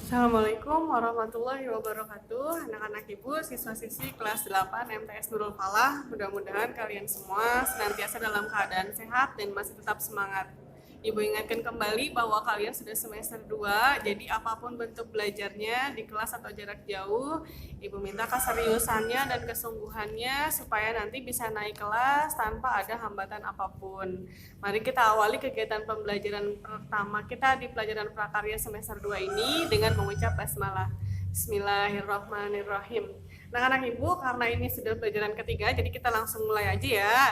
Assalamualaikum warahmatullahi wabarakatuh. Anak-anak ibu, siswa-siswi kelas 8 MTS Nurul Falah. Mudah-mudahan kalian semua senantiasa dalam keadaan sehat dan masih tetap semangat. Ibu ingatkan kembali bahwa kalian sudah semester 2, jadi apapun bentuk belajarnya di kelas atau jarak jauh, Ibu minta keseriusannya dan kesungguhannya supaya nanti bisa naik kelas tanpa ada hambatan apapun. Mari kita awali kegiatan pembelajaran pertama kita di pelajaran prakarya semester 2 ini dengan mengucap basmalah. Bismillahirrahmanirrahim. Anak-anak ibu, karena ini sudah pelajaran ketiga, jadi kita langsung mulai aja ya.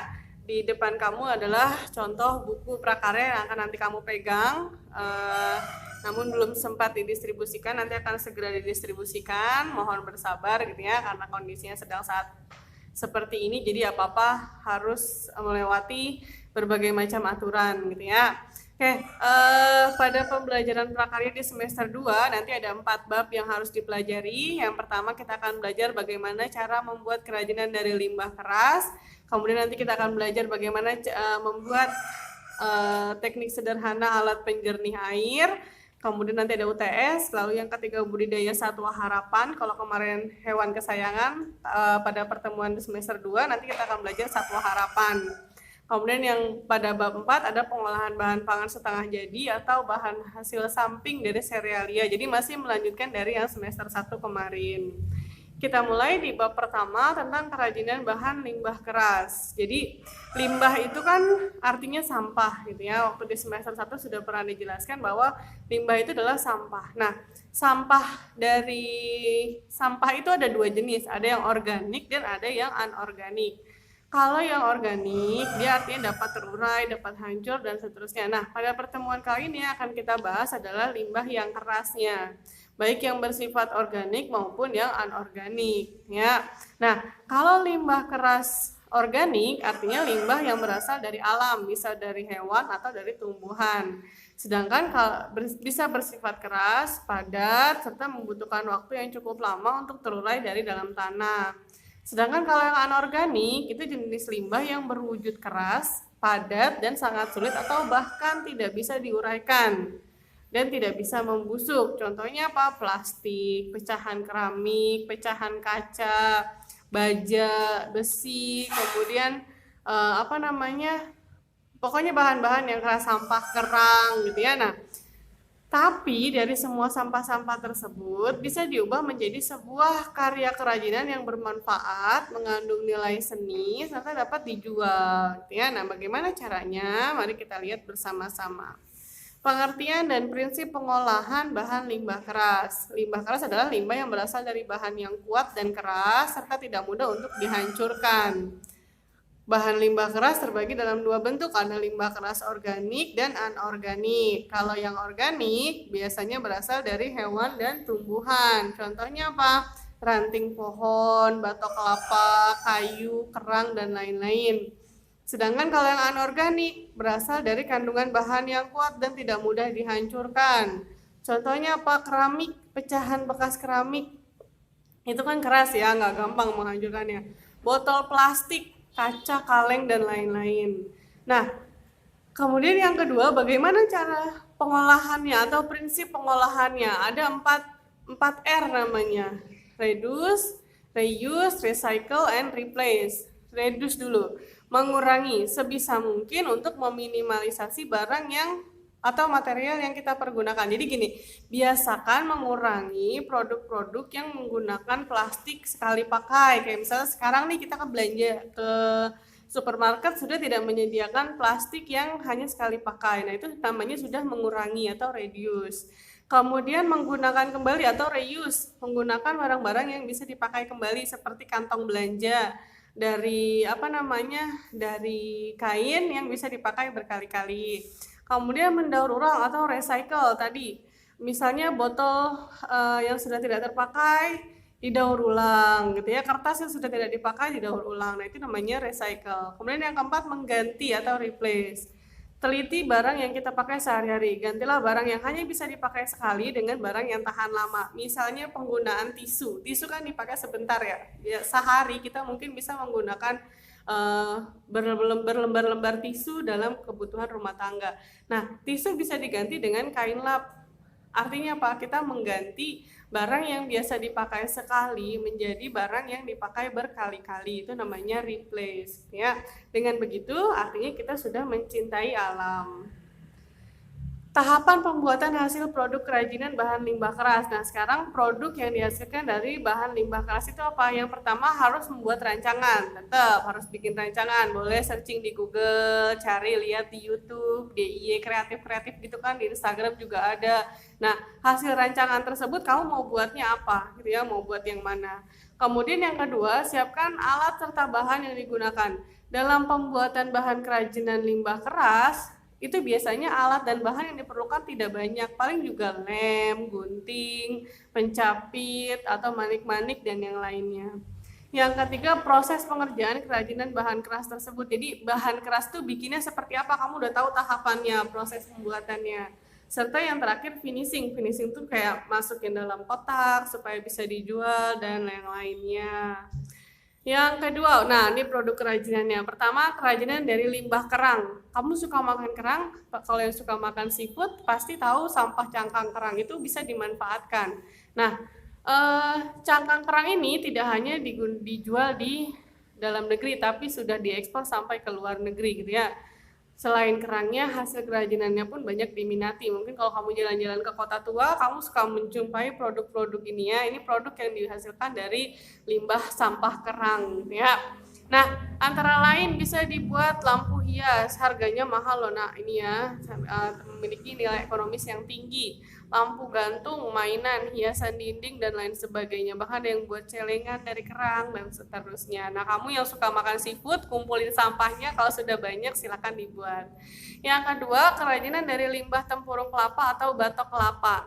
Di depan kamu adalah contoh buku prakarya yang akan nanti kamu pegang, namun belum sempat didistribusikan, nanti akan segera didistribusikan. Mohon bersabar gitu ya, karena kondisinya sedang saat seperti ini, jadi apa-apa harus melewati berbagai macam aturan gitu ya. Oke, pada pembelajaran prakarya di semester 2 nanti ada 4 bab yang harus dipelajari. Yang pertama kita akan belajar bagaimana cara membuat kerajinan dari limbah keras. Kemudian nanti kita akan belajar bagaimana membuat teknik sederhana alat penjernih air. Kemudian nanti ada UTS, lalu yang ketiga budidaya satwa harapan. Kalau kemarin hewan kesayangan, pada pertemuan di semester 2 nanti kita akan belajar satwa harapan. Kemudian yang pada bab 4 ada pengolahan bahan pangan setengah jadi atau bahan hasil samping dari serealia. Jadi masih melanjutkan dari yang semester 1 kemarin. Kita mulai di bab pertama tentang kerajinan bahan limbah keras. Jadi limbah itu kan artinya sampah gitu ya. Waktu di semester 1 sudah pernah dijelaskan bahwa limbah itu adalah sampah. Nah, sampah itu ada 2 jenis, ada yang organik dan ada yang anorganik. Kalau yang organik, dia artinya dapat terurai, dapat hancur, dan seterusnya. Nah, pada pertemuan kali ini akan kita bahas adalah limbah yang kerasnya, baik yang bersifat organik maupun yang anorganik. Ya. Nah, kalau limbah keras organik artinya limbah yang berasal dari alam, bisa dari hewan atau dari tumbuhan. Sedangkan bisa bersifat keras, padat, serta membutuhkan waktu yang cukup lama untuk terurai dari dalam tanah. Sedangkan kalau yang anorganik itu jenis limbah yang berwujud keras, padat, dan sangat sulit atau bahkan tidak bisa diuraikan dan tidak bisa membusuk. Contohnya apa? Plastik, pecahan keramik, pecahan kaca, baja, besi, kemudian pokoknya bahan-bahan yang keras, sampah kerang gitu ya. Nah, tapi dari semua sampah-sampah tersebut bisa diubah menjadi sebuah karya kerajinan yang bermanfaat, mengandung nilai seni, serta dapat dijual. Ya, nah bagaimana caranya? Mari kita lihat bersama-sama. Pengertian dan prinsip pengolahan bahan limbah keras. Limbah keras adalah limbah yang berasal dari bahan yang kuat dan keras, serta tidak mudah untuk dihancurkan. Bahan limbah keras terbagi dalam 2 bentuk, ada limbah keras organik dan anorganik. Kalau yang organik biasanya berasal dari hewan dan tumbuhan. Contohnya apa? Ranting pohon, batok kelapa, kayu, kerang, dan lain-lain. Sedangkan kalau yang anorganik berasal dari kandungan bahan yang kuat dan tidak mudah dihancurkan. Contohnya apa? Keramik, pecahan bekas keramik. Itu kan keras ya, nggak gampang menghancurkannya. Botol plastik, kaca, kaleng, dan lain-lain. Nah, kemudian yang kedua, bagaimana cara pengolahannya atau prinsip pengolahannya? Ada 4 R namanya. Reduce, reuse, recycle, and replace. Reduce dulu, mengurangi sebisa mungkin untuk meminimalisasi barang yang atau material yang kita pergunakan. Jadi gini, biasakan mengurangi produk-produk yang menggunakan plastik sekali pakai. Kayak misalnya sekarang nih kita belanja ke supermarket sudah tidak menyediakan plastik yang hanya sekali pakai. Nah, itu namanya sudah mengurangi atau reduce. Kemudian menggunakan kembali atau reuse, menggunakan barang-barang yang bisa dipakai kembali seperti kantong belanja dari dari kain yang bisa dipakai berkali-kali. Kemudian mendaur ulang atau recycle tadi, misalnya botol yang sudah tidak terpakai didaur ulang gitu ya, kertas yang sudah tidak dipakai didaur ulang. Nah, itu namanya recycle. Kemudian yang keempat, mengganti atau replace. Teliti barang yang kita pakai sehari-hari. Gantilah barang yang hanya bisa dipakai sekali dengan barang yang tahan lama. Misalnya penggunaan tisu. Tisu kan dipakai sebentar ya. Sehari kita mungkin bisa menggunakan berlembar-lembar tisu dalam kebutuhan rumah tangga. Nah, tisu bisa diganti dengan kain lap Artinya apa? Kita mengganti barang yang biasa dipakai sekali menjadi barang yang dipakai berkali-kali. Itu namanya replace, ya. Dengan begitu artinya kita sudah mencintai alam. Tahapan pembuatan hasil produk kerajinan bahan limbah keras. Nah, sekarang produk yang dihasilkan dari bahan limbah keras itu apa? Yang pertama harus membuat rancangan. Tetap harus bikin rancangan. Boleh searching di Google, cari lihat di YouTube, DIY kreatif-kreatif gitu kan, di Instagram juga ada. Nah, hasil rancangan tersebut kamu mau buatnya apa? Gitu ya, mau buat yang mana? Kemudian yang kedua, siapkan alat serta bahan yang digunakan. Dalam pembuatan bahan kerajinan limbah keras, itu biasanya alat dan bahan yang diperlukan tidak banyak, paling juga lem, gunting, pencapit, atau manik-manik, dan yang lainnya. Yang ketiga, proses pengerjaan kerajinan bahan keras tersebut. Jadi bahan keras tuh bikinnya seperti apa, kamu udah tahu tahapannya, proses pembuatannya. Serta yang terakhir finishing. Finishing tuh kayak masukin dalam kotak supaya bisa dijual dan yang lainnya. Yang kedua, nah ini produk kerajinannya. Pertama, kerajinan dari limbah kerang. Kamu suka makan kerang? Kalau yang suka makan seafood, pasti tahu sampah cangkang kerang itu bisa dimanfaatkan. Nah, cangkang kerang ini tidak hanya dijual di dalam negeri, tapi sudah diekspor sampai ke luar negeri gitu ya. Selain kerangnya, hasil kerajinannya pun banyak diminati. Mungkin kalau kamu jalan-jalan ke kota tua, kamu suka menjumpai produk-produk ini ya. Ini produk yang dihasilkan dari limbah sampah kerang ya. Nah, antara lain bisa dibuat lampu hias, harganya mahal loh. Nah, ini ya memiliki nilai ekonomis yang tinggi. Lampu gantung, mainan, hiasan dinding, dan lain sebagainya. Bahkan ada yang buat celengan dari kerang dan seterusnya. Nah, kamu yang suka makan seafood, kumpulin sampahnya, kalau sudah banyak silakan dibuat. Yang kedua, kerajinan dari limbah tempurung kelapa atau batok kelapa.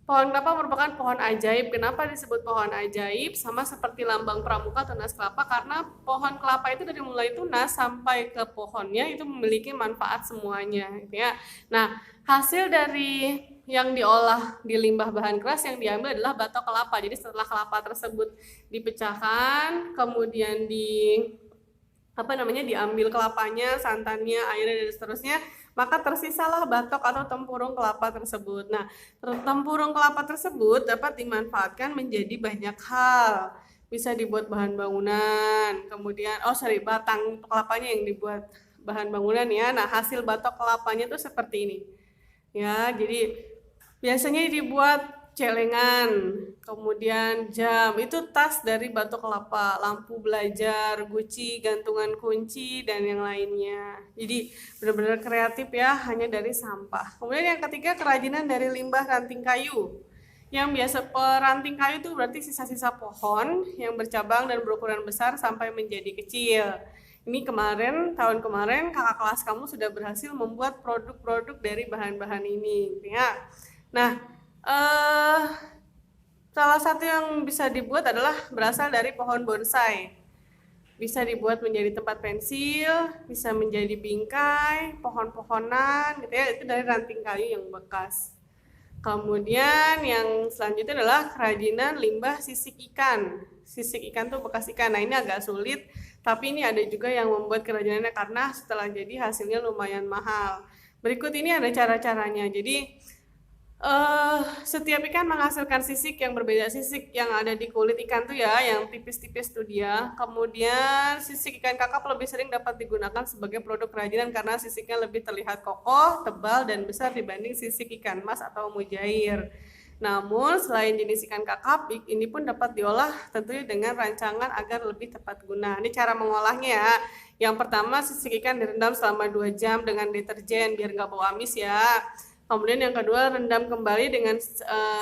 Pohon kelapa merupakan pohon ajaib. Kenapa disebut pohon ajaib? Sama seperti lambang pramuka tunas kelapa, karena pohon kelapa itu dari mulai tunas sampai ke pohonnya itu memiliki manfaat semuanya, gitu ya. Nah, hasil dari yang diolah di limbah bahan keras yang diambil adalah batok kelapa. Jadi setelah kelapa tersebut dipecahkan, kemudian diambil kelapanya, santannya, airnya, dan seterusnya, maka tersisalah batok atau tempurung kelapa tersebut. Nah, tempurung kelapa tersebut dapat dimanfaatkan menjadi banyak hal. Bisa dibuat bahan bangunan, kemudian batang kelapanya yang dibuat bahan bangunan ya. Nah, hasil batok kelapanya tuh seperti ini. Ya, jadi biasanya dibuat celengan, kemudian jam, itu tas dari batok kelapa, lampu belajar, guci, gantungan kunci, dan yang lainnya. Jadi benar-benar kreatif ya, hanya dari sampah. Kemudian yang ketiga, kerajinan dari limbah ranting kayu. Yang biasa ranting kayu itu berarti sisa-sisa pohon yang bercabang dan berukuran besar sampai menjadi kecil. Ini tahun kemarin kakak kelas kamu sudah berhasil membuat produk-produk dari bahan-bahan ini, ya. Nah, salah satu yang bisa dibuat adalah berasal dari pohon bonsai. Bisa dibuat menjadi tempat pensil, bisa menjadi bingkai, pohon-pohonan, gitu ya. Itu dari ranting kayu yang bekas. Kemudian yang selanjutnya adalah kerajinan limbah sisik ikan. Sisik ikan tuh bekas ikan. Nah, ini agak sulit, tapi ini ada juga yang membuat kerajinannya karena setelah jadi hasilnya lumayan mahal. Berikut ini ada cara-caranya. Jadi setiap ikan menghasilkan sisik yang berbeda. Sisik yang ada di kulit ikan tuh ya, yang tipis-tipis tuh dia. Kemudian sisik ikan kakap lebih sering dapat digunakan sebagai produk kerajinan karena sisiknya lebih terlihat kokoh, tebal, dan besar dibanding sisik ikan mas atau mujair. Namun selain jenis ikan kakap, ini pun dapat diolah tentunya dengan rancangan agar lebih tepat guna. Ini cara mengolahnya ya. Yang pertama, sisik ikan direndam selama 2 jam dengan deterjen biar nggak bau amis ya. Kemudian yang kedua, rendam kembali dengan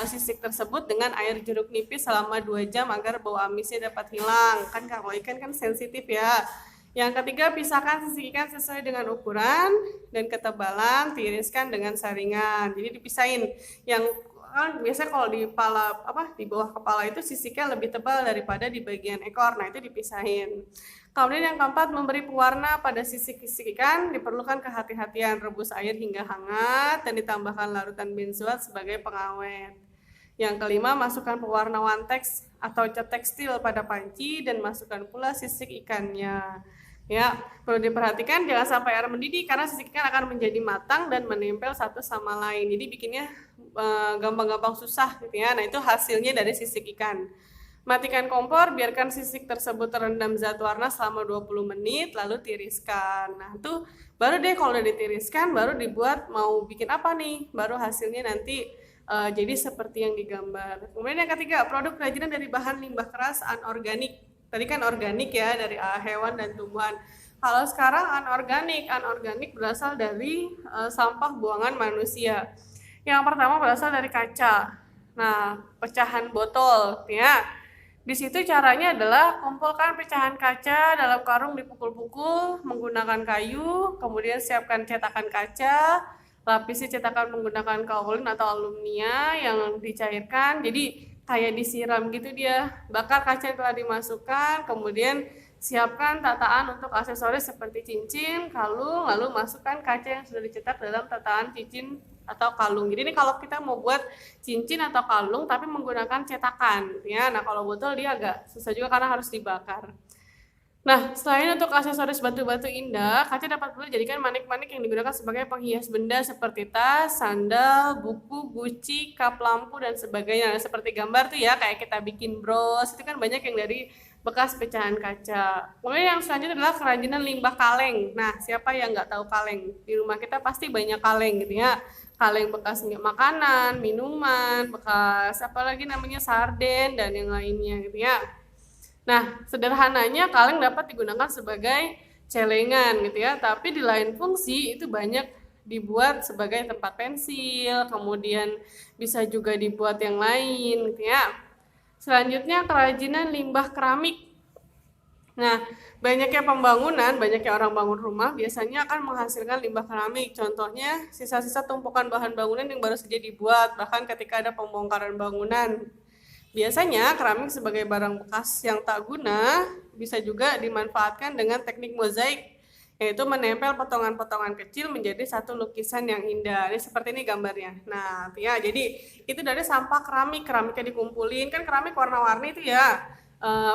sisik tersebut dengan air jeruk nipis selama 2 jam agar bau amisnya dapat hilang. Kan kalau ikan kan sensitif ya. Yang ketiga, pisahkan sisik ikan sesuai dengan ukuran dan ketebalan, tiriskan dengan saringan. Jadi dipisahin. Yang kan biasanya kalau di bawah kepala itu sisiknya lebih tebal daripada di bagian ekor. Nah, itu dipisahin. Kemudian yang keempat, memberi pewarna pada sisik-sisik ikan. Diperlukan kehati-hatian, rebus air hingga hangat dan ditambahkan larutan benzoat sebagai pengawet. Yang kelima, masukkan pewarna Wantex atau cat tekstil pada panci dan masukkan pula sisik ikannya. Ya, perlu diperhatikan jangan sampai air mendidih karena sisik ikan akan menjadi matang dan menempel satu sama lain. Jadi bikinnya gampang-gampang susah gitu ya. Nah, itu hasilnya dari sisik ikan. Matikan kompor, biarkan sisik tersebut terendam zat warna selama 20 menit, lalu tiriskan. Nah, itu baru deh kalau udah ditiriskan, baru dibuat mau bikin apa nih? Baru hasilnya nanti jadi seperti yang digambar. Kemudian yang ketiga, produk kerajinan dari bahan limbah keras anorganik. Tadi kan organik ya, dari hewan dan tumbuhan. Kalau sekarang anorganik berasal dari sampah buangan manusia. Yang pertama berasal dari kaca. Nah, pecahan botol ya. Di situ caranya adalah kumpulkan pecahan kaca dalam karung dipukul-pukul menggunakan kayu, kemudian siapkan cetakan kaca, lapisi cetakan menggunakan kaolin atau alumnia yang dicairkan. Jadi kayak disiram gitu dia. Bakar kaca yang telah dimasukkan, kemudian siapkan tataan untuk aksesoris seperti cincin, kalung, lalu masukkan kaca yang sudah dicetak dalam tataan cincin atau kalung. Jadi ini kalau kita mau buat cincin atau kalung tapi menggunakan cetakan ya. Nah, kalau botol dia agak susah juga karena harus dibakar. Nah, selain untuk aksesoris batu-batu indah, kaca dapat pula dijadikan manik-manik yang digunakan sebagai penghias benda seperti tas, sandal, buku, guci, kap lampu, dan sebagainya. Nah, seperti gambar tuh ya, kayak kita bikin bros, itu kan banyak yang dari bekas pecahan kaca. Kemudian yang selanjutnya adalah kerajinan limbah kaleng. Nah, siapa yang nggak tahu kaleng? Di rumah kita pasti banyak kaleng gitu ya. Kaleng bekas makanan, minuman, bekas apalagi namanya sarden, dan yang lainnya gitu ya. Nah, sederhananya kaleng dapat digunakan sebagai celengan gitu ya, tapi di lain fungsi itu banyak dibuat sebagai tempat pensil, kemudian bisa juga dibuat yang lain gitu ya. Selanjutnya kerajinan limbah keramik. Nah, banyaknya orang bangun rumah biasanya akan menghasilkan limbah keramik. Contohnya sisa-sisa tumpukan bahan bangunan yang baru saja dibuat, bahkan ketika ada pembongkaran bangunan. Biasanya keramik sebagai barang bekas yang tak guna bisa juga dimanfaatkan dengan teknik mozaik, yaitu menempel potongan-potongan kecil menjadi satu lukisan yang indah. Ini seperti ini gambarnya. Nah, ya, jadi itu dari sampah keramiknya dikumpulin. Kan keramik warna-warni itu ya,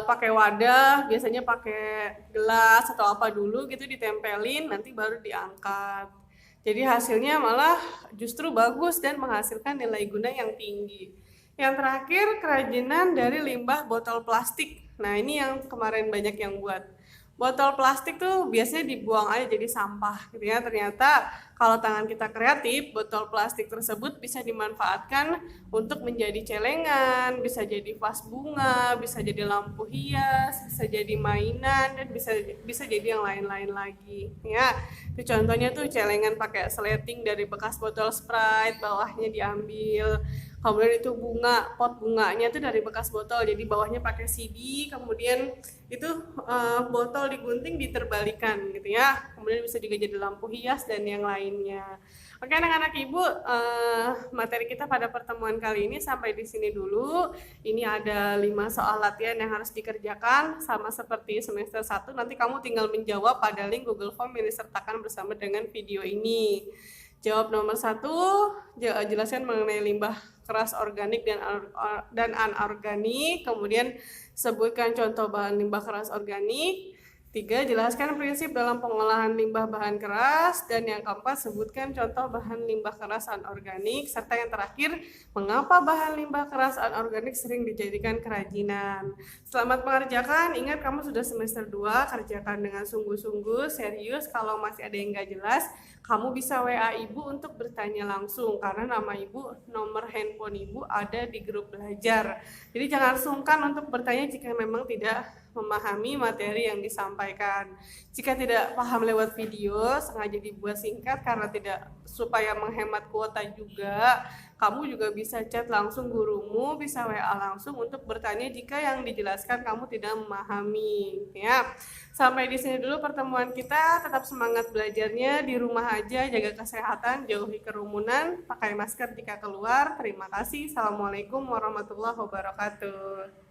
pakai wadah, biasanya pakai gelas atau apa dulu gitu ditempelin, nanti baru diangkat. Jadi hasilnya malah justru bagus dan menghasilkan nilai guna yang tinggi. Yang terakhir, kerajinan dari limbah botol plastik. Nah, ini yang kemarin banyak yang buat. Botol plastik tuh biasanya dibuang aja jadi sampah gitu ya. Ternyata kalau tangan kita kreatif, botol plastik tersebut bisa dimanfaatkan untuk menjadi celengan, bisa jadi vas bunga, bisa jadi lampu hias, bisa jadi mainan, dan bisa jadi yang lain-lain lagi ya. Itu contohnya tuh celengan pakai sleting dari bekas botol Sprite, bawahnya diambil. Kemudian itu pot bunganya itu dari bekas botol, jadi bawahnya pakai CD, kemudian itu botol digunting diterbalikan gitu ya. Kemudian bisa juga jadi lampu hias dan yang lainnya. Oke anak-anak ibu, materi kita pada pertemuan kali ini sampai di sini dulu. Ini ada 5 soal latihan yang harus dikerjakan sama seperti semester 1. Nanti kamu tinggal menjawab pada link Google Form yang disertakan bersama dengan video ini. Jawab nomor 1, jelaskan mengenai limbah keras organik dan anorganik. Kemudian sebutkan contoh bahan limbah keras organik. 3, jelaskan prinsip dalam pengolahan limbah bahan keras. Dan yang keempat, sebutkan contoh bahan limbah keras anorganik. Serta yang terakhir, mengapa bahan limbah keras anorganik sering dijadikan kerajinan. Selamat mengerjakan. Ingat kamu sudah semester 2, kerjakan dengan sungguh-sungguh, serius. Kalau masih ada yang nggak jelas, kamu bisa WA ibu untuk bertanya langsung. Karena nama ibu, nomor handphone ibu ada di grup belajar. Jadi jangan sungkan untuk bertanya jika memang tidak memahami materi yang disampaikan. Jika tidak paham lewat video, sengaja dibuat singkat karena supaya menghemat kuota juga. Kamu juga bisa chat langsung gurumu, bisa WA langsung untuk bertanya jika yang dijelaskan kamu tidak memahami. Ya, sampai di sini dulu pertemuan kita. Tetap semangat belajarnya, di rumah aja, jaga kesehatan, jauhi kerumunan, pakai masker jika keluar. Terima kasih. Assalamualaikum warahmatullahi wabarakatuh.